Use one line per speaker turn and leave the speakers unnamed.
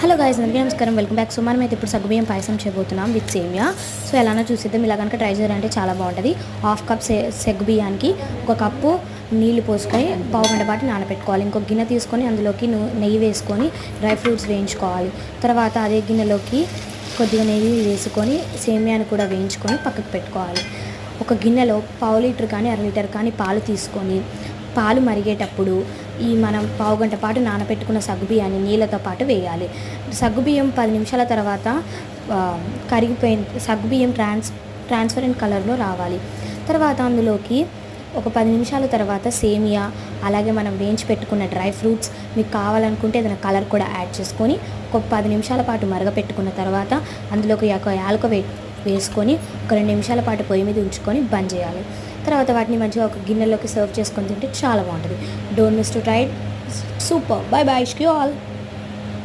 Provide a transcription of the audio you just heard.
Hello guys, అందరికీ నమస్కారం. Welcome back. So మనం అయితే ఇప్పుడు సగ్గుబియ్యం పాయసం చేయబోతున్నాం విత్ సేమియా. సో ఎలానో చూసిద్దాం. ఇలా కనుక ట్రై చేయాలంటే చాలా బాగుంటుంది. హాఫ్ కప్ సగ్గుబియ్యానికి ఒక కప్పు నీళ్లు పోసుకొని పావు గంట పాటు నానబెట్టుకోవాలి. ఇంకొక గిన్నె తీసుకొని అందులోకి నెయ్యి వేసుకొని డ్రై ఫ్రూట్స్ వేయించుకోవాలి. తర్వాత అదే గిన్నెలోకి కొద్దిగా నెయ్యి వేసుకొని సేమియాను కూడా వేయించుకొని పక్కకు పెట్టుకోవాలి. ఒక గిన్నెలో పావు లీటర్ కానీ అర లీటర్ కానీ పాలు తీసుకొని పాలు మరిగేటప్పుడు మనం పావు గంట పాటు నానబెట్టుకున్న సగ్గుబియ్యాన్ని నీళ్ళతో పాటు వేయాలి. సగ్గుబియ్యం 10 నిమిషాల తర్వాత కరిగిపోయిన సగ్గుబియ్యం ట్రాన్స్పరెంట్ కలర్లో రావాలి. తర్వాత అందులోకి ఒక 10 నిమిషాల తర్వాత సేమియా, అలాగే మనం వేయించి పెట్టుకున్న డ్రై ఫ్రూట్స్, మీకు కావాలనుకుంటే ఏదైనా కలర్ కూడా యాడ్ చేసుకొని ఒక 10 నిమిషాల పాటు మరగపెట్టుకున్న తర్వాత అందులోకి ఒక యాలక వేసుకొని ఒక 2 నిమిషాల పాటు పొయ్యి మీద ఉంచుకొని బంద్ చేయాలి. తర్వాత వాటిని మంచిగా ఒక గిన్నెలోకి సర్వ్ చేసుకొని తింటే చాలా బాగుంటుంది. Don't miss to try it. Super. By by. Ishq you all.